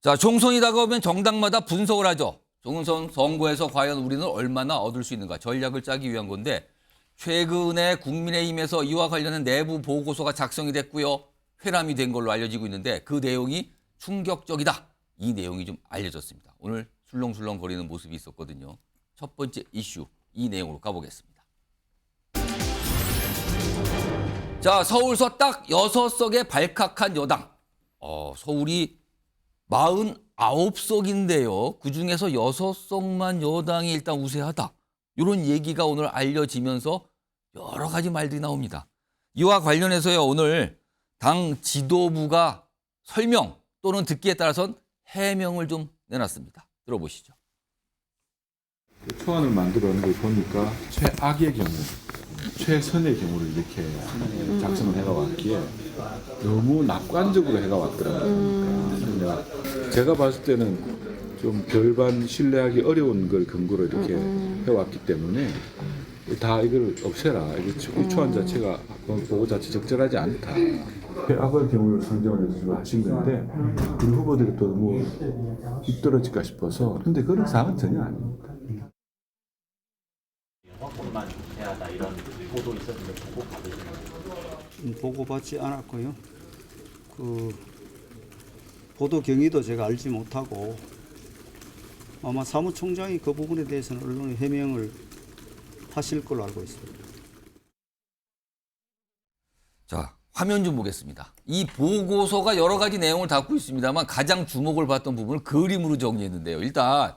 자, 총선이 다가오면 정당마다 분석을 하죠. 총선 선거에서 과연 우리는 얼마나 얻을 수 있는가 전략을 짜기 위한 건데 최근에 국민의힘에서 이와 관련한 내부 보고서가 작성이 됐고요. 회람이 된 걸로 알려지고 있는데 그 내용이 충격적이다. 이 내용이 좀 알려졌습니다. 오늘 술렁술렁 거리는 모습이 있었거든요. 첫 번째 이슈, 이 내용으로 가보겠습니다. 자, 서울서 딱 6석에 발칵한 여당. 서울이 49석인데요. 그중에서 6석만 여당이 일단 우세하다. 이런 얘기가 오늘 알려지면서 여러 가지 말들이 나옵니다. 이와 관련해서요, 오늘 당 지도부가 설명 또는 듣기에 따라선 해명을 좀 내놨습니다. 들어보시죠. 초안을 만들어낸 걸 보니까 최악의 경우, 최선의 경우를 이렇게 작성을 해가 왔기에 너무 낙관적으로 해가 왔더라고요. 그러니까 제가 봤을 때는 좀 별반 신뢰하기 어려운 걸 근거로 이렇게 해왔기 때문에 다 이걸 없애라. 이 초안 자체가 보고 자체 적절하지 않다. 최악의 경우를 상정을 해서 하신 건데 우리 후보들이 또 너무 뒤떨어질까 싶어서 근데 그런 사항은 전혀 아닙니다. 영화권만 해야다 이런 보도 있었는데 보고 받으셨나요? 보고받지 않았고요. 그 보도 경위도 제가 알지 못하고 아마 사무총장이 그 부분에 대해서는 언론에 해명을 하실 걸로 알고 있습니다. 자, 화면 좀 보겠습니다. 이 보고서가 여러 가지 내용을 담고 있습니다만 가장 주목을 받던 부분을 그림으로 정리했는데요. 일단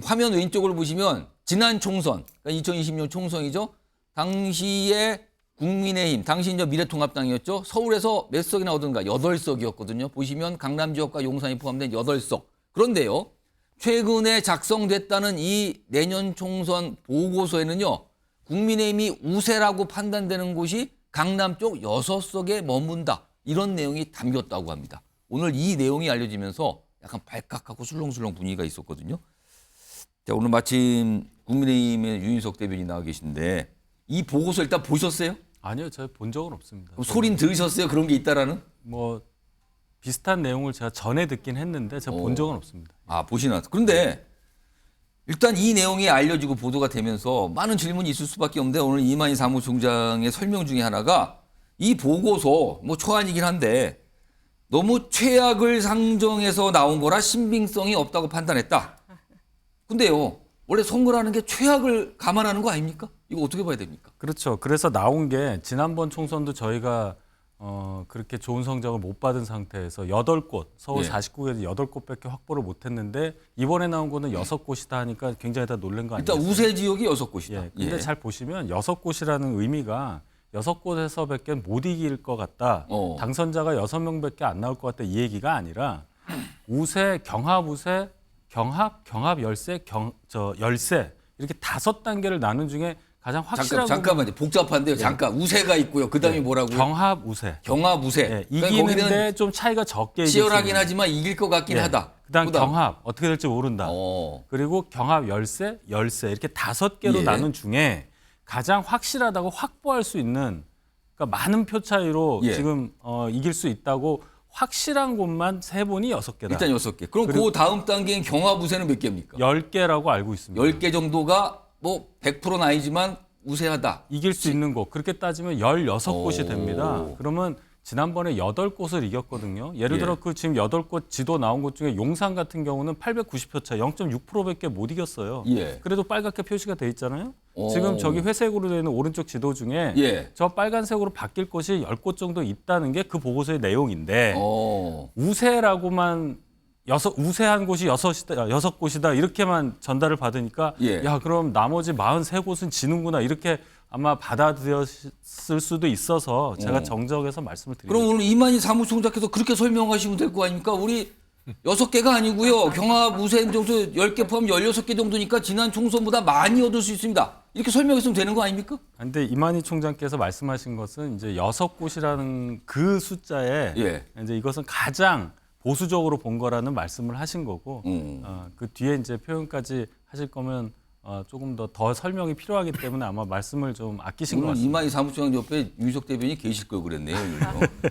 화면 왼쪽을 보시면 지난 총선, 그러니까 2020년 총선이죠. 당시에 국민의힘, 당시 이제 미래통합당이었죠. 서울에서 몇 석이나 얻은가? 8석이었거든요. 보시면 강남 지역과 용산이 포함된 8석. 그런데요. 최근에 작성됐다는 이 내년 총선 보고서에는요. 국민의힘이 우세라고 판단되는 곳이 강남 쪽 6석에 머문다. 이런 내용이 담겼다고 합니다. 오늘 이 내용이 알려지면서 약간 발칵하고 술렁술렁 분위기가 있었거든요. 자, 오늘 마침 국민의힘의 유인석 대변인이 나와 계신데 이 보고서 일단 보셨어요? 아니요, 제가 본 적은 없습니다. 그럼 소린 들으셨어요? 그런 게 있다라는? 뭐 비슷한 내용을 제가 전에 듣긴 했는데 제가 본 적은 없습니다. 아, 보시나. 그런데 일단 이 내용이 알려지고 보도가 되면서 많은 질문이 있을 수밖에 없는데 오늘 이만희 사무총장의 설명 중에 하나가 이 보고서 뭐 초안이긴 한데 너무 최악을 상정해서 나온 거라 신빙성이 없다고 판단했다. 근데요, 원래 선거라는 게 최악을 감안하는 거 아닙니까? 이거 어떻게 봐야 됩니까? 그렇죠. 그래서 나온 게 지난번 총선도 저희가 그렇게 좋은 성적을 못 받은 상태에서 8곳, 서울 예. 49개에서 8곳밖에 확보를 못했는데 이번에 나온 거는 6곳이다 하니까 굉장히 다 놀란 거 일단 아니에요? 우세 지역이 6곳이다. 예. 근데 잘 보시면 6곳이라는 의미가 6곳에서밖에 못 이길 것 같다. 당선자가 6명밖에 안 나올 것 같다. 이 얘기가 아니라 우세, 경합 우세, 경합 열세, 열세 이렇게 5단계를 나눈 중에 가장 확실한 잠깐만요. 복잡한데요. 잠깐 우세가 있고요. 그다음에 뭐라고요? 경합 우세. 경합 우세. 예, 그러니까 이기는데 거기는 좀 차이가 적게 치열하긴 하지만 이길 것 같긴 예. 하다. 그다음 경합 어떻게 될지 모른다. 그리고 경합 열세 이렇게 5개로 예. 나눈 중에 가장 확실하다고 확보할 수 있는 그러니까 많은 표 차이로 예. 지금 이길 수 있다고 확실한 곳만 세 분이 6개다. 일단 6개. 그럼 그 다음 단계인 경합 우세는 몇 개입니까? 10개라고 알고 있습니다. 10개 정도가 뭐 100%는 아니지만 우세하다. 이길 수 있는 곳. 그렇게 따지면 16곳이 됩니다. 그러면 지난번에 8곳을 이겼거든요. 예를 예. 들어 그 지금 8곳 지도 나온 곳 중에 용산 같은 경우는 890표 차 0.6%밖에 못 이겼어요. 예. 그래도 빨갛게 표시가 돼 있잖아요. 지금 저기 회색으로 되어 있는 오른쪽 지도 중에 예. 저 빨간색으로 바뀔 곳이 10곳 정도 있다는 게 그 보고서의 내용인데 우세라고만 우세한 곳이 6곳이다 이렇게만 전달을 받으니까 예. 야 그럼 나머지 43곳은 지는구나 이렇게 아마 받아들였을 수도 있어서 제가 정정해서 말씀을 드립니다. 그럼 오늘 이만희 사무총장께서 그렇게 설명하시면 될 거 아닙니까? 우리 6개가 아니고요. 경합 우세 정도 10개 포함 16개 정도니까 지난 총선보다 많이 얻을 수 있습니다. 이렇게 설명했으면 되는 거 아닙니까? 근데 이만희 총장께서 말씀하신 것은 이제 6곳이라는 그 숫자에 예. 이제 이것은 가장 보수적으로 본 거라는 말씀을 하신 거고 그 뒤에 이제 표현까지 하실 거면 조금 더 설명이 필요하기 때문에 아마 말씀을 좀 아끼신 것 오늘 같습니다. 이만희 사무총장 옆에 유석 대변인이 계실 걸 그랬네요.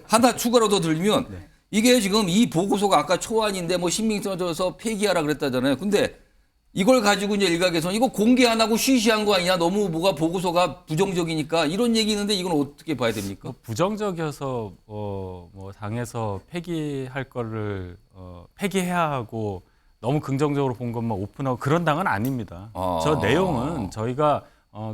하나 추가로 더 들면 이게 지금 이 보고서가 아까 초안인데 뭐 신빙성져서 폐기하라 그랬다잖아요. 근데 이걸 가지고 이제 일각에서는 이거 공개 안 하고 쉬쉬한 거 아니냐? 너무 뭐가 보고서가 부정적이니까 이런 얘기 있는데 이건 어떻게 봐야 됩니까? 부정적이어서 뭐 당에서 폐기할 거를 폐기해야 하고 너무 긍정적으로 본 것만 오픈하고 그런 당은 아닙니다. 저 내용은 저희가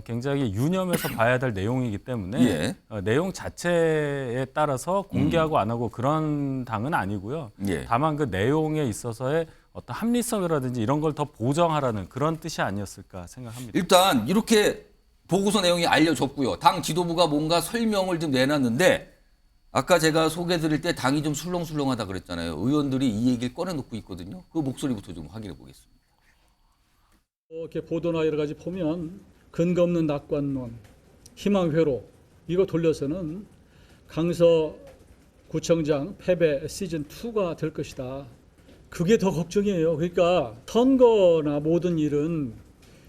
굉장히 유념해서 봐야 될 내용이기 때문에 예. 내용 자체에 따라서 공개하고 안 하고 그런 당은 아니고요. 예. 다만 그 내용에 있어서의 어떤 합리성이라든지 이런 걸 더 보정하라는 그런 뜻이 아니었을까 생각합니다. 일단 이렇게 보고서 내용이 알려졌고요. 당 지도부가 뭔가 설명을 좀 내놨는데 아까 제가 소개드릴 때 당이 좀 술렁술렁하다 그랬잖아요. 의원들이 이 얘기를 꺼내놓고 있거든요. 그 목소리부터 좀 확인해 보겠습니다. 이렇게 보도나 여러 가지 보면 근거 없는 낙관론, 희망회로 이거 돌려서는 강서구청장 패배 시즌 2가 될 것이다. 그게 더 걱정이에요. 그러니까 선거나 모든 일은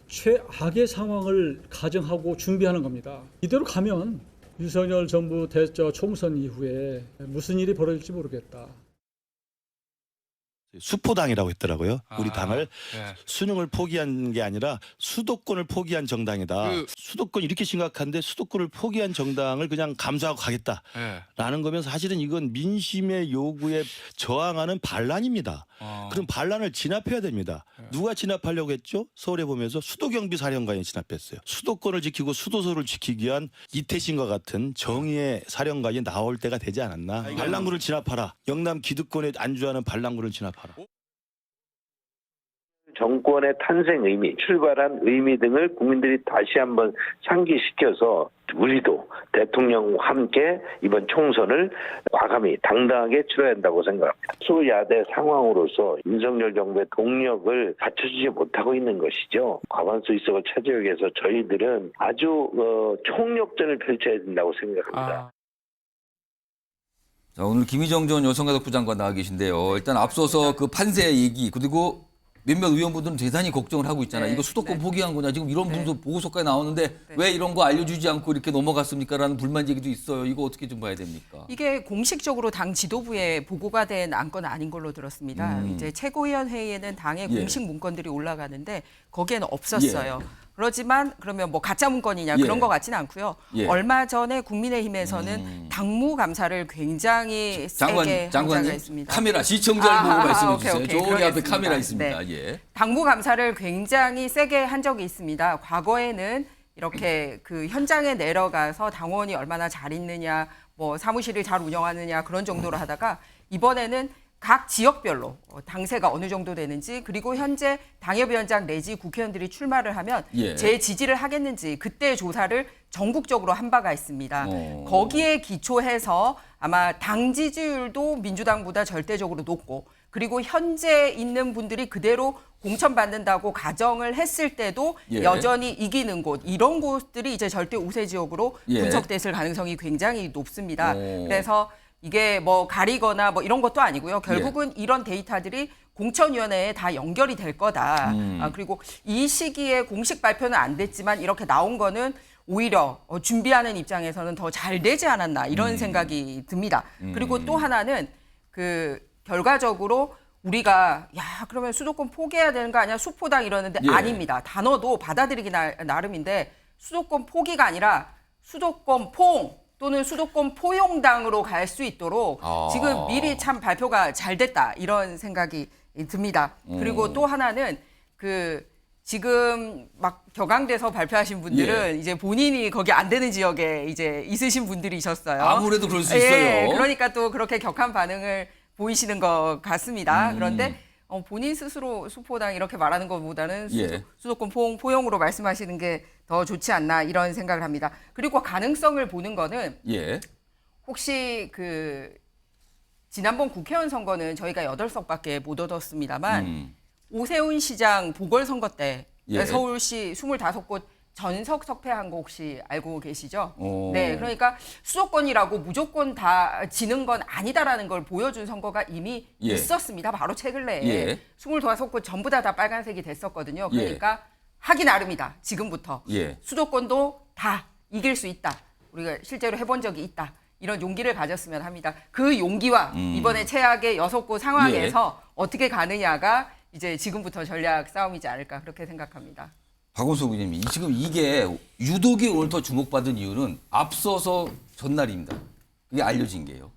최악의 상황을 가정하고 준비하는 겁니다. 이대로 가면 윤석열 정부 총선 이후에 무슨 일이 벌어질지 모르겠다. 수포당이라고 했더라고요. 우리 당을 수능을 포기한 게 아니라 수도권을 포기한 정당이다. 수도권 이렇게 심각한데 수도권을 포기한 정당을 그냥 감수하고 가겠다라는 거면 사실은 이건 민심의 요구에 저항하는 반란입니다. 그럼 반란을 진압해야 됩니다. 누가 진압하려고 했죠? 서울에 보면서 수도경비사령관이 진압했어요. 수도권을 지키고 수도서를 지키기 위한 이태신과 같은 정의의 사령관이 나올 때가 되지 않았나. 반란군을 진압하라. 영남 기득권에 안주하는 반란군을 진압하라. 정권의 탄생 의미, 출발한 의미 등을 국민들이 다시 한번 상기시켜서 우리도 대통령과 함께 이번 총선을 과감히 당당하게 치러야 한다고 생각합니다. 수야대 상황으로서 윤석열 정부의 동력을 갖춰주지 못하고 있는 것이죠. 과반수 의석을 차지하기 위해서 저희들은 아주 총력전을 펼쳐야 된다고 생각합니다. 자, 오늘 김희정 전 여성가족부 장관 나와 계신데요. 일단 앞서서 그 판세 얘기 그리고 몇몇 의원분들은 대단히 걱정을 하고 있잖아요. 이거 수도권 포기한 거냐. 지금 이런 분도 보고서까지 나오는데 왜 이런 거 알려주지 않고 이렇게 넘어갔습니까? 라는 불만 얘기도 있어요. 이거 어떻게 좀 봐야 됩니까? 이게 공식적으로 당 지도부에 보고가 된 안건 아닌 걸로 들었습니다. 이제 최고위원 회의에는 당의 공식 문건들이 올라가는데 거기에는 없었어요. 그렇지만 그러면 뭐 가짜 문건이냐 그런 것 같지는 않고요. 얼마 전에 국민의힘에서는 당무 감사를 굉장히 세게 장관님 카메라 시청자를 보고 말씀해 주세요. 오케이, 저기 앞에 그러겠습니다. 카메라 있습니다. 네. 예. 당무 감사를 굉장히 세게 한 적이 있습니다. 과거에는 이렇게 그 현장에 내려가서 당원이 얼마나 잘 있느냐, 뭐 사무실을 잘 운영하느냐 그런 정도로 하다가 이번에는 각 지역별로 당세가 어느 정도 되는지 그리고 현재 당협위원장 내지 국회의원들이 출마를 하면 제 지지를 하겠는지 그때 조사를 전국적으로 한 바가 있습니다. 거기에 기초해서 아마 당 지지율도 민주당보다 절대적으로 높고 그리고 현재 있는 분들이 그대로 공천받는다고 가정을 했을 때도 여전히 이기는 곳 이런 곳들이 이제 절대 우세 지역으로 분석됐을 가능성이 굉장히 높습니다. 그래서 이게 뭐 가리거나 뭐 이런 것도 아니고요. 결국은 이런 데이터들이 공천위원회에 다 연결이 될 거다. 그리고 이 시기에 공식 발표는 안 됐지만 이렇게 나온 거는 오히려 준비하는 입장에서는 더 잘 되지 않았나 이런 생각이 듭니다. 그리고 또 하나는 그 결과적으로 우리가 그러면 수도권 포기해야 되는 거 아니야? 수포당 이러는데 아닙니다. 단어도 받아들이기 나름인데 수도권 포기가 아니라 수도권 포옹 또는 수도권 포용당으로 갈 수 있도록 지금 미리 참 발표가 잘 됐다 이런 생각이 듭니다. 그리고 또 하나는 그 지금 막 격앙돼서 발표하신 분들은 이제 본인이 거기 안 되는 지역에 이제 있으신 분들이셨어요. 아무래도 그럴 수 있어요. 그러니까 또 그렇게 격한 반응을 보이시는 것 같습니다. 그런데 본인 스스로 수포당 이렇게 말하는 것보다는 수도권 포용으로 말씀하시는 게 더 좋지 않나 이런 생각을 합니다. 그리고 가능성을 보는 거는 혹시 그 지난번 국회의원 선거는 저희가 8석밖에 못 얻었습니다만 오세훈 시장 보궐선거 때 서울시 25곳 전석 석패한 거 혹시 알고 계시죠? 네, 그러니까 수도권이라고 무조건 다 지는 건 아니다라는 걸 보여준 선거가 이미 있었습니다. 바로 최근래에 25곳 전부 다 빨간색이 됐었거든요. 그러니까 하기 나름이다. 지금부터 수도권도 다 이길 수 있다. 우리가 실제로 해본 적이 있다. 이런 용기를 가졌으면 합니다. 그 용기와 이번에 최악의 6곳 상황에서 어떻게 가느냐가 이제 지금부터 전략 싸움이지 않을까 그렇게 생각합니다. 박원석 의원님, 지금 이게 유독이 오늘 더 주목받은 이유는 앞서서 전날입니다. 그게 알려진 게요.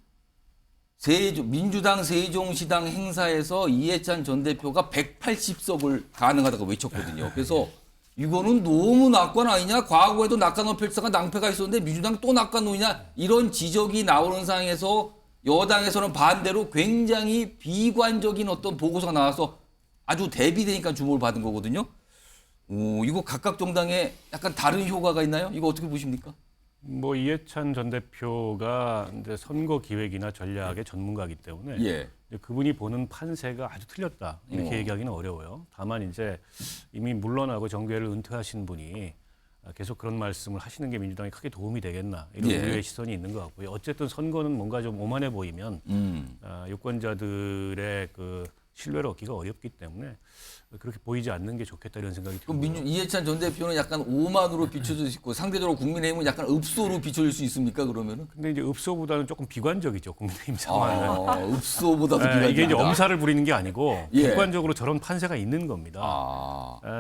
민주당 세종시당 행사에서 이해찬 전 대표가 180석을 가능하다고 외쳤거든요. 그래서 이거는 너무 낙관 아니냐? 과거에도 낙관론 펼치다가 낭패가 있었는데 민주당 또 낙관론이냐? 이런 지적이 나오는 상황에서 여당에서는 반대로 굉장히 비관적인 어떤 보고서가 나와서 아주 대비되니까 주목을 받은 거거든요. 이거 각각 정당에 약간 다른 효과가 있나요? 이거 어떻게 보십니까? 뭐 이해찬 전 대표가 이제 선거 기획이나 전략의 전문가이기 때문에 예. 이제 그분이 보는 판세가 아주 틀렸다 이렇게 얘기하기는 어려워요. 다만 이제 이미 물러나고 정계를 은퇴하신 분이 계속 그런 말씀을 하시는 게 민주당에 크게 도움이 되겠나 이런 예. 우려의 시선이 있는 것 같고요. 어쨌든 선거는 뭔가 좀 오만해 보이면 유권자들의 그 신뢰를 얻기가 어렵기 때문에 그렇게 보이지 않는 게 좋겠다 이런 생각이 듭니다. 이해찬 전 대표는 약간 오만으로 비춰질 수 있고 상대적으로 국민의힘은 약간 읍소로 비춰질 수 있습니까? 그러면은? 근데 이제 읍소보다는 조금 비관적이죠 국민의힘 상황은. 읍소보다도 비관적이다. 이게 이제 엄살을 부리는 게 아니고 예. 객관적으로 저런 판세가 있는 겁니다.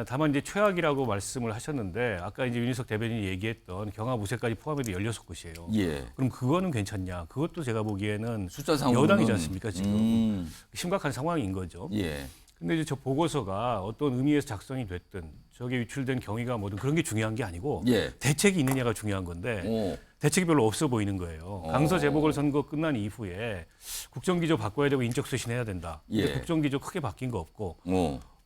다만 이제 최악이라고 말씀을 하셨는데 아까 이제 윤희석 대변인이 얘기했던 경합우세까지 포함해도 16곳이에요. 예. 그럼 그거는 괜찮냐? 그것도 제가 보기에는 숫자상으로는 여당이지 않습니까 지금? 심각한 상황인 거죠. 예. 근데 이제 저 보고서가 어떤 의미에서 작성이 됐든 저게 유출된 경위가 뭐든 그런 게 중요한 게 아니고 예. 대책이 있느냐가 중요한 건데 대책이 별로 없어 보이는 거예요. 강서 재보궐선거 끝난 이후에 국정기조 바꿔야 되고 인적쇄신 해야 된다. 근데 예. 국정기조 크게 바뀐 거 없고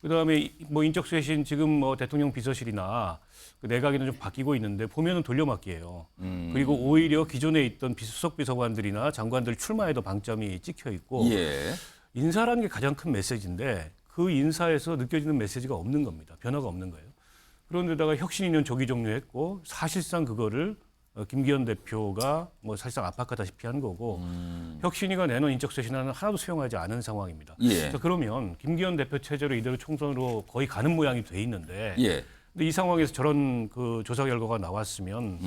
그다음에 뭐 인적쇄신 지금 뭐 대통령 비서실이나 그 내각에는 좀 바뀌고 있는데 보면은 돌려막기예요. 그리고 오히려 기존에 있던 수석 비서관들이나 장관들 출마에도 방점이 찍혀 있고 예. 인사라는 게 가장 큰 메시지인데 그 인사에서 느껴지는 메시지가 없는 겁니다. 변화가 없는 거예요. 그런데다가 혁신위는 조기 종료했고 사실상 그거를 김기현 대표가 뭐 사실상 압박하다시피 한 거고 혁신위가 내놓은 인적쇄신안은 하나도 수용하지 않은 상황입니다. 예. 자, 그러면 김기현 대표 체제로 이대로 총선으로 거의 가는 모양이 돼 있는데 예. 근데 이 상황에서 저런 그 조사 결과가 나왔으면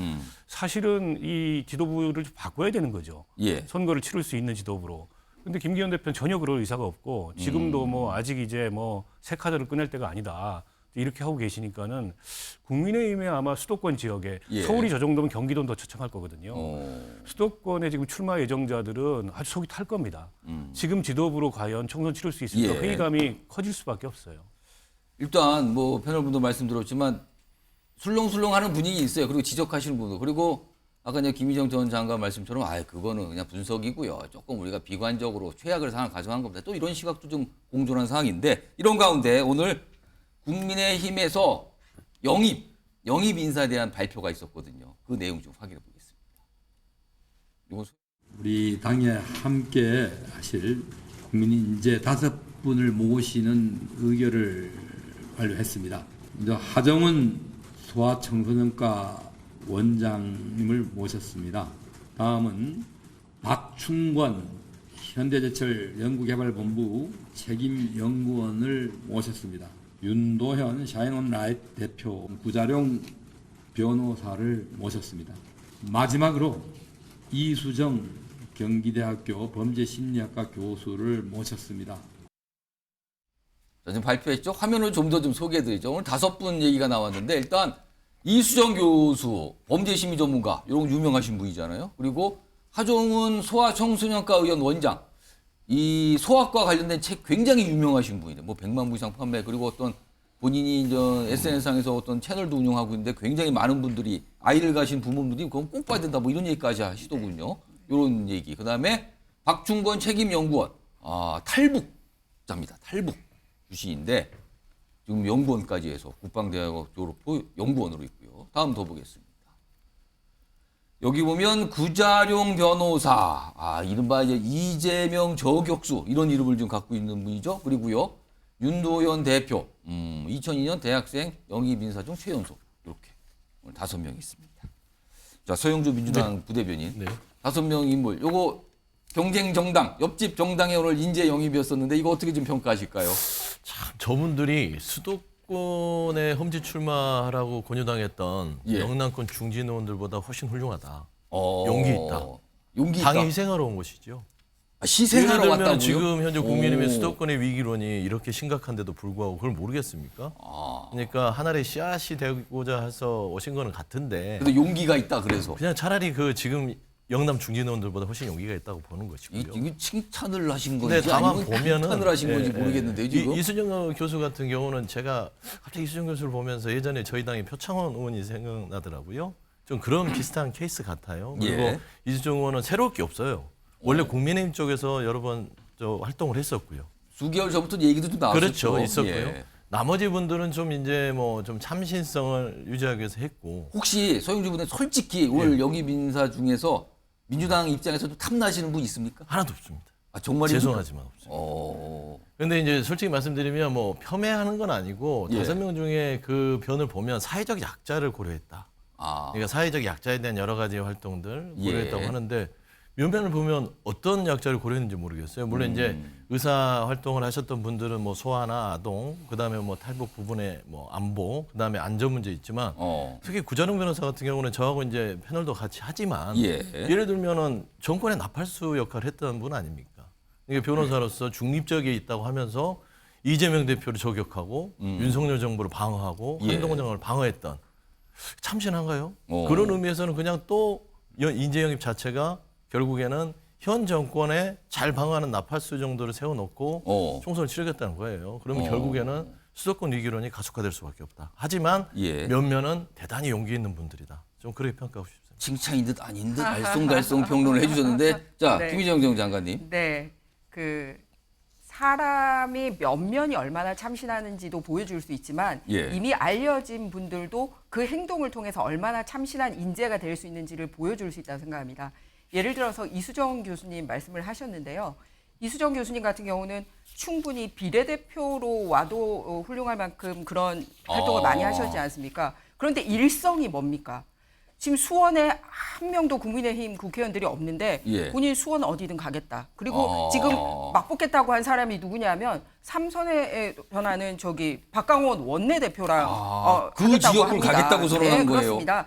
사실은 이 지도부를 좀 바꿔야 되는 거죠. 예. 선거를 치를 수 있는 지도부로. 근데 김기현 대표는 전혀 그럴 의사가 없고 지금도 뭐 아직 이제 뭐 새 카드를 꺼낼 때가 아니다. 이렇게 하고 계시니까는 국민의힘의 아마 수도권 지역에 예. 서울이 저 정도면 경기도는 더 처참할 거거든요. 수도권에 지금 출마 예정자들은 아주 속이 탈 겁니다. 지금 지도부로 과연 총선 치를 수 있을까 예. 회의감이 커질 수밖에 없어요. 일단 뭐 패널분도 말씀드렸지만 술렁술렁하는 분위기 있어요. 그리고 지적하시는 분도 그리고 아까 이제 김희정 전 장관 말씀처럼 그거는 그냥 분석이고요. 조금 우리가 비관적으로 최악의 상황을 가정한 겁니다. 또 이런 시각도 좀 공존한 상황인데 이런 가운데 오늘 국민의힘에서 영입 인사에 대한 발표가 있었거든요. 그 내용 좀 확인해 보겠습니다. 우리 당에 함께 하실 국민이 이제 5분을 모시는 의결을 완료했습니다. 먼저 하정은 소아청소년과 원장님을 모셨습니다. 다음은 박충권 현대제철 연구개발본부 책임연구원을 모셨습니다. 윤도현 샤인온라이트 대표, 구자룡 변호사를 모셨습니다. 마지막으로 이수정 경기대학교 범죄심리학과 교수를 모셨습니다. 자, 지금 발표했죠? 화면을 좀 더 좀 소개해드리죠. 오늘 5분 얘기가 나왔는데 일단 이수정 교수, 범죄심리 전문가, 이런 유명하신 분이잖아요. 그리고 하종은 소아청소년과 의원 원장, 이 소아과 관련된 책 굉장히 유명하신 분이에요. 뭐 100만 부 이상 판매, 그리고 어떤 본인이 이제 SNS상에서 어떤 채널도 운영하고 있는데 굉장히 많은 분들이 아이를 가신 부모님들이 그건 꼭 봐야 된다 뭐 이런 얘기까지 하시더군요. 이런 얘기. 그 다음에 박충권 책임연구원, 탈북자입니다. 탈북 출신인데 지금 연구원까지 해서 국방대학원 졸업 후 연구원으로 있고요. 다음 더 보겠습니다. 여기 보면 구자룡 변호사, 이른바 이제 이재명 저격수 이런 이름을 좀 갖고 있는 분이죠. 그리고요 윤도현 대표, 2002년 대학생 영입인사 중 최연소 이렇게 오늘 5명이 있습니다. 자 서영주 민주당 부대변인 5명 인물. 요거 경쟁 정당, 옆집 정당의 오늘 인재 영입이었었는데 이거 어떻게 좀 평가하실까요? 참 저분들이 수도권에 험지 출마하라고 권유당했던 예. 영남권 중진 의원들보다 훨씬 훌륭하다. 용기 있다. 용기 당에 있다. 희생하러 온 것이죠. 희생하러 예를 들면 왔다고요? 지금 현재 국민의힘의 오. 수도권의 위기론이 이렇게 심각한데도 불구하고 그걸 모르겠습니까? 그러니까 하나의 씨앗이 되고자 해서 오신 거는 같은데. 근데 용기가 있다 그래서. 그냥 차라리 그 지금 영남 중진의원들보다 훨씬 용기가 있다고 보는 것이고요. 이게 칭찬을 하신 근데 건지 다만 아니면 보면은 칭찬을 하신 건지 모르겠는데요, 지금. 이수정 교수 같은 경우는 제가 갑자기 이수정 교수를 보면서 예전에 저희 당의 표창원 의원이 생각나더라고요. 좀 그런 비슷한 케이스 같아요. 그리고 예. 이수정 의원은 새로울 게 없어요. 원래 국민의힘 쪽에서 여러 번 활동을 했었고요. 수개월 전부터 얘기도 좀 나왔었죠. 그렇죠, 있었고요. 예. 나머지 분들은 좀 이제 뭐 좀 참신성을 유지하기 위해서 했고. 혹시 서영주 분은 솔직히 오늘 영입 인사 중에서 민주당 입장에서도 탐나시는 분 있습니까? 하나도 없습니다. 아, 정말 죄송하지만 없습니다. 그런데 이제 솔직히 말씀드리면 뭐 폄훼하는 건 아니고 예. 5명 중에 그 변을 보면 사회적 약자를 고려했다. 그러니까 사회적 약자에 대한 여러 가지 활동들 고려했다고 예. 하는데 면면을 보면 어떤 약자를 고려했는지 모르겠어요. 물론 이제 의사 활동을 하셨던 분들은 뭐 소아나 아동, 그다음에 뭐 탈북 부분의 뭐 안보, 그다음에 안전 문제 있지만 특히 구자룡 변호사 같은 경우는 저하고 이제 패널도 같이 하지만 예를 들면은 정권의 나팔수 역할을 했던 분 아닙니까? 이게 변호사로서 중립적에 있다고 하면서 이재명 대표를 저격하고 윤석열 정부를 방어하고 한동훈 장관을 방어했던 참신한가요? 그런 의미에서는 그냥 또 인재 영입 자체가 결국에는 현 정권에 잘 방어하는 나팔수 정도를 세워놓고 총선을 치르겠다는 거예요. 그러면 결국에는 수도권 위기론이 가속화될 수밖에 없다. 하지만 면면은 대단히 용기 있는 분들이다. 좀 그렇게 평가하고 싶습니다. 칭찬인 듯 아닌 듯 알쏭달쏭 평론을 해주셨는데 자 네. 김희정 정 장관님. 네, 그 사람이 면면이 얼마나 참신하는지도 보여줄 수 있지만 이미 알려진 분들도 그 행동을 통해서 얼마나 참신한 인재가 될 수 있는지를 보여줄 수 있다고 생각합니다. 예를 들어서 이수정 교수님 말씀을 하셨는데요. 이수정 교수님 같은 경우는 충분히 비례대표로 와도 훌륭할 만큼 그런 활동을 많이 하셨지 않습니까? 그런데 일성이 뭡니까? 지금 수원에 한 명도 국민의힘 국회의원들이 없는데 본인 수원 어디든 가겠다. 그리고 지금 맞붙겠다고 한 사람이 누구냐면 삼선에 변하는 저기 박강원 원내대표랑 그 가겠다고 지역을 합니다. 가겠다고 선언한 네, 거예요. 그렇습니다.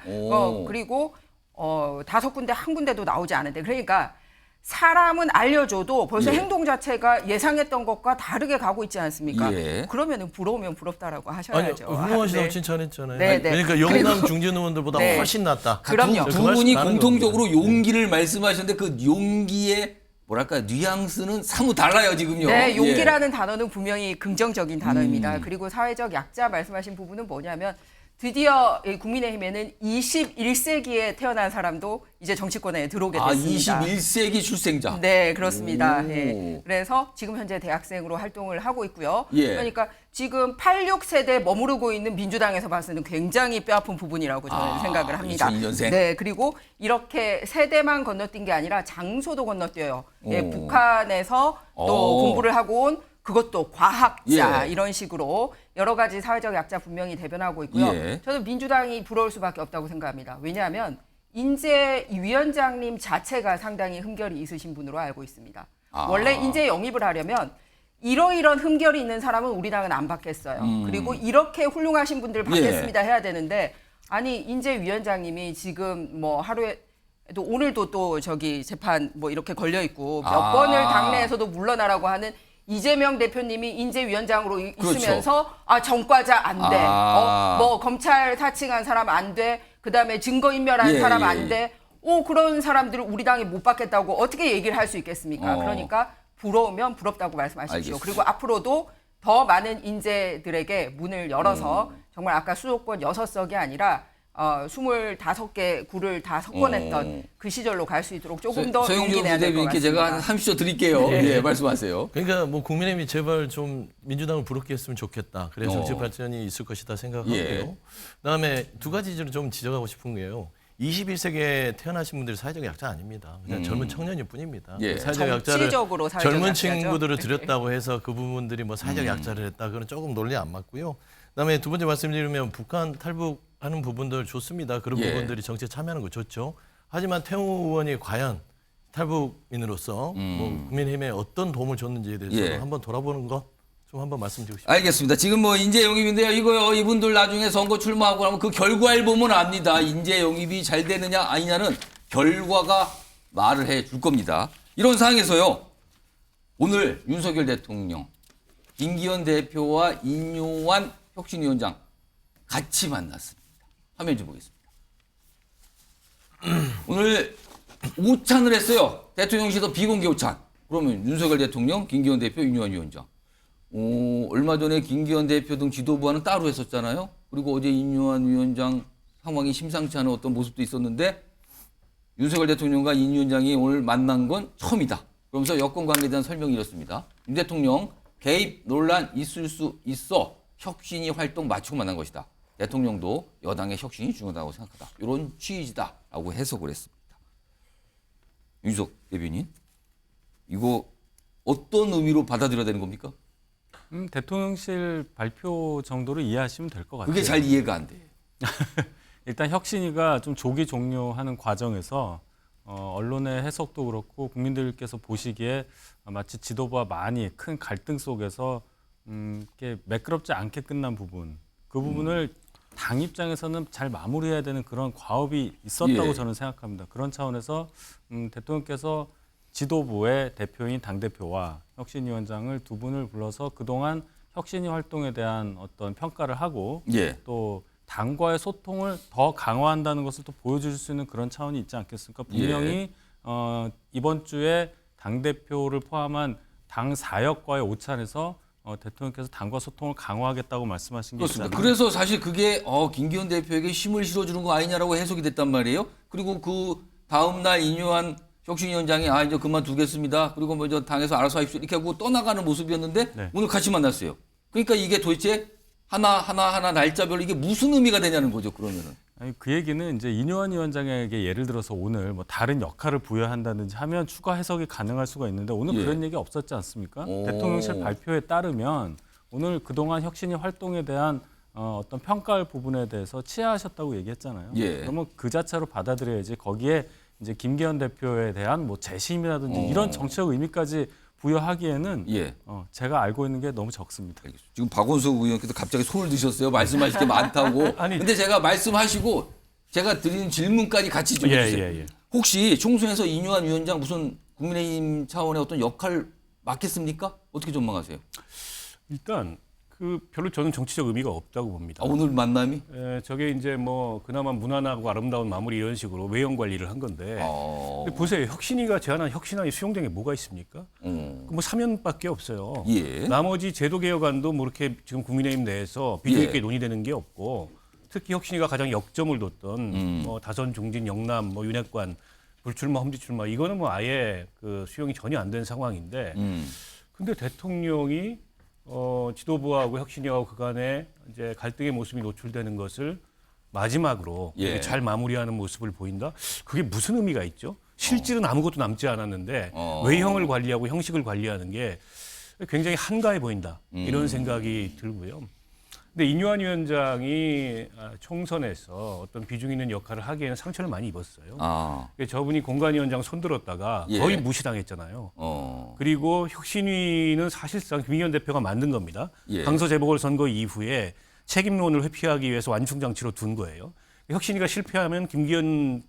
그리고 5군데 한 군데도 나오지 않은데 그러니까 사람은 알려줘도 벌써 행동 자체가 예상했던 것과 다르게 가고 있지 않습니까? 그러면은 부러우면 부럽다라고 하셔야죠. 훌륭하시다고 칭찬했잖아요. 네, 네. 그러니까 영남 중진 의원들보다 훨씬 낫다. 그럼요. 두 분이 공통적으로 용기를 말씀하셨는데 그 용기의 뭐랄까 뉘앙스는 사뭇 달라요 지금요. 네, 용기라는 단어는 분명히 긍정적인 단어입니다. 그리고 사회적 약자 말씀하신 부분은 뭐냐면 드디어 국민의힘에는 21세기에 태어난 사람도 이제 정치권에 들어오게 됐습니다. 21세기 출생자. 네, 그렇습니다. 네. 그래서 지금 현재 대학생으로 활동을 하고 있고요. 그러니까 지금 86세대에 머무르고 있는 민주당에서 봤을 때는 굉장히 뼈아픈 부분이라고 저는 생각을 합니다. 2002년생. 네, 그리고 이렇게 세대만 건너뛴 게 아니라 장소도 건너뛰어요. 북한에서 또 공부를 하고 온 그것도 과학자 이런 식으로 여러 가지 사회적 약자 분명히 대변하고 있고요. 저는 민주당이 부러울 수밖에 없다고 생각합니다. 왜냐하면 인재위원장님 자체가 상당히 흠결이 있으신 분으로 알고 있습니다. 원래 인재 영입을 하려면 이러이런 흠결이 있는 사람은 우리 당은 안 받겠어요. 그리고 이렇게 훌륭하신 분들 받겠습니다 해야 되는데 아니 인재위원장님이 지금 뭐 하루에 또 오늘도 또 저기 재판 뭐 이렇게 걸려 있고 몇 번을 당내에서도 물러나라고 하는 이재명 대표님이 인재위원장으로 있으면서 전과자 안 돼. 뭐 검찰 사칭한 사람 안 돼. 그다음에 증거인멸한 사람 안 돼. 그런 사람들을 우리 당이 못 받겠다고 어떻게 얘기를 할 수 있겠습니까? 그러니까 부러우면 부럽다고 말씀하십시오. 알겠습니다. 그리고 앞으로도 더 많은 인재들에게 문을 열어서 정말 아까 수도권 6석이 아니라 25개 구를 다 석권했던 그 시절로 갈 수 있도록 조금 더 용기 내야 될 것 부대변인께 같습니다. 제가 한 30초 드릴게요. 예, 말씀하세요. 그러니까 뭐 국민의힘이 제발 좀 민주당을 부럽게 했으면 좋겠다. 그래서 정치 발전이 있을 것이다 생각하고요. 그다음에 두 가지를 좀 지적하고 싶은 게요. 21세기에 태어나신 분들이 사회적 약자 아닙니다. 그냥 젊은 청년일 뿐입니다. 사회적 약자를 젊은 친구들을 들였다고 해서 그 부분들이 뭐 사회적 약자를 했다. 그건 조금 논리 안 맞고요. 그다음에 두 번째 말씀드리면 북한 탈북하는 부분들 좋습니다. 그런 부분들이 정치에 참여하는 거 좋죠. 하지만 태우 의원이 과연 탈북민으로서 뭐 국민의힘에 어떤 도움을 줬는지에 대해서 한번 돌아보는 것 좀 한번 말씀드리고 싶습니다. 알겠습니다. 지금 뭐 인재 영입인데요. 이거요. 이분들 나중에 선거 출마하고 나면 그 결과를 보면 압니다. 인재 영입이 잘 되느냐 아니냐는 결과가 말을 해 줄 겁니다. 이런 상황에서요. 오늘 윤석열 대통령, 김기현 대표와 인요한 혁신위원장 같이 만났습니다. 화면 좀 보겠습니다. 오늘 오찬을 했어요. 대통령실에서 비공개 오찬. 그러면 윤석열 대통령, 김기현 대표, 인요한 위원장. 얼마 전에 김기현 대표 등 지도부와는 따로 했었잖아요. 그리고 어제 인요한 위원장 상황이 심상치 않은 어떤 모습도 있었는데 윤석열 대통령과 인 위원장이 오늘 만난 건 처음이다. 그러면서 여권 관계에 대한 설명이 이렇습니다. 윤 대통령 개입 논란 있을 수 있어 혁신위 활동 마치고 만난 것이다. 대통령도 여당의 혁신이 중요하다고 생각하다. 이런 취지다라고 해석을 했습니다. 윤석 대변인, 이거 어떤 의미로 받아들여야 되는 겁니까? 대통령실 발표 정도로 이해하시면 될 것 같아요. 그게 잘 이해가 안 돼. 일단 혁신위가 좀 조기 종료하는 과정에서 언론의 해석도 그렇고 국민들께서 보시기에 마치 지도부와 많이 큰 갈등 속에서 이렇게 매끄럽지 않게 끝난 부분, 그 부분을 당 입장에서는 잘 마무리해야 되는 그런 과업이 있었다고 저는 생각합니다. 그런 차원에서 대통령께서 지도부의 대표인 당대표와 혁신위원장을 두 분을 불러서 그동안 혁신위 활동에 대한 어떤 평가를 하고 또 당과의 소통을 더 강화한다는 것을 또 보여줄 수 있는 그런 차원이 있지 않겠습니까? 분명히 이번 주에 당대표를 포함한 당 4역과의 오찬에서 대통령께서 당과 소통을 강화하겠다고 말씀하신 게 그렇습니다. 있잖아요. 그래서 사실 그게 김기현 대표에게 힘을 실어주는 거 아니냐라고 해석이 됐단 말이에요. 그리고 그 다음 날 인요한 혁신위원장이 이제 그만두겠습니다. 그리고 뭐 저 당에서 알아서 하십시오. 이렇게 하고 떠나가는 모습이었는데 오늘 같이 만났어요. 그러니까 이게 도대체 하나 날짜별로 이게 무슨 의미가 되냐는 거죠. 그러면은. 아니, 그 얘기는 이제 인요한 위원장에게 예를 들어서 오늘 뭐 다른 역할을 부여한다든지 하면 추가 해석이 가능할 수가 있는데 오늘 그런 얘기 없었지 않습니까? 대통령실 발표에 따르면 오늘 그동안 혁신위 활동에 대한 어떤 평가할 부분에 대해서 치하하셨다고 얘기했잖아요. 그러면 그 자체로 받아들여야지 거기에 이제 김기현 대표에 대한 뭐 재심이라든지 이런 정치적 의미까지 부여하기에는 제가 알고 있는 게 너무 적습니다. 지금 박원석 의원께서 갑자기 손을 드셨어요. 말씀하실 게 많다고. 근데 제가 말씀하시고 제가 드리는 질문까지 같이 좀 해주세요. 혹시 총선에서 인요한 위원장 무슨 국민의힘 차원의 어떤 역할 맡겠습니까? 어떻게 전망하세요? 일단 그 별로 저는 정치적 의미가 없다고 봅니다. 오늘 만남이? 저게 이제 뭐 그나마 무난하고 아름다운 마무리 이런 식으로 외형 관리를 한 건데 근데 보세요. 혁신위가 제안한 혁신안이 수용된 게 뭐가 있습니까? 뭐 사면밖에 없어요. 나머지 제도 개혁안도 뭐 이렇게 지금 국민의힘 내에서 비중 있게 논의되는 게 없고 특히 혁신위가 가장 역점을 뒀던 뭐 다선 중진 영남 뭐 윤핵관 불출마 험지출마 이거는 뭐 아예 그 수용이 전혀 안 된 상황인데 근데 대통령이 지도부하고 혁신위하고 그간에 이제 갈등의 모습이 노출되는 것을 마지막으로 잘 마무리하는 모습을 보인다. 그게 무슨 의미가 있죠? 실질은 아무것도 남지 않았는데 외형을 관리하고 형식을 관리하는 게 굉장히 한가해 보인다. 이런 생각이 들고요. 근데 인요한 위원장이 총선에서 어떤 비중 있는 역할을 하기에는 상처를 많이 입었어요. 저분이 공관위원장 손들었다가 거의 무시당했잖아요. 그리고 혁신위는 사실상 김기현 대표가 만든 겁니다. 당서 재보궐선거 이후에 책임론을 회피하기 위해서 완충장치로 둔 거예요. 혁신위가 실패하면 김기현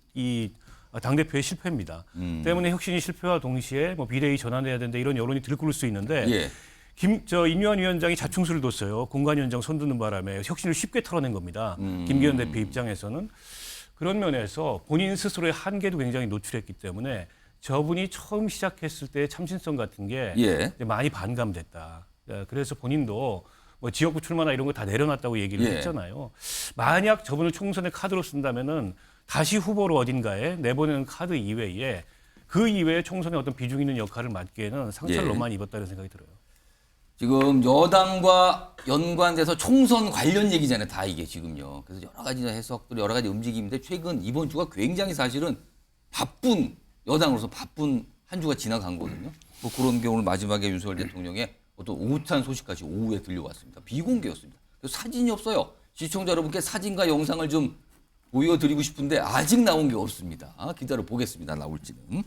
당대표의 실패입니다. 때문에 혁신위 실패와 동시에 뭐 비대위 전환해야 된다 이런 여론이 들끓을 수 있는데 인요한 위원장이 자충수를 뒀어요. 공관위원장 손드는 바람에 혁신을 쉽게 털어낸 겁니다. 김기현 대표 입장에서는. 그런 면에서 본인 스스로의 한계도 굉장히 노출했기 때문에 저분이 처음 시작했을 때의 참신성 같은 게 많이 반감됐다. 그래서 본인도 뭐 지역구 출마나 이런 거 다 내려놨다고 얘기를 했잖아요. 만약 저분을 총선의 카드로 쓴다면은 다시 후보로 어딘가에 내보내는 카드 이외에 그 이외에 총선에 어떤 비중 있는 역할을 맡기에는 상처를 너무 많이 입었다는 생각이 들어요. 지금 여당과 연관돼서 총선 관련 얘기잖아요. 다 이게 지금요. 그래서 여러 가지 해석들, 여러 가지 움직임인데 최근 이번 주가 굉장히 사실은 바쁜 여당으로서 바쁜 한 주가 지나간 거거든요. 뭐 그런 경우를 마지막에 윤석열 대통령의 어떤 오찬 소식까지 오후에 들려왔습니다. 비공개였습니다. 사진이 없어요. 시청자 여러분께 사진과 영상을 좀 보여드리고 싶은데 아직 나온 게 없습니다. 기다려 보겠습니다. 나올지는.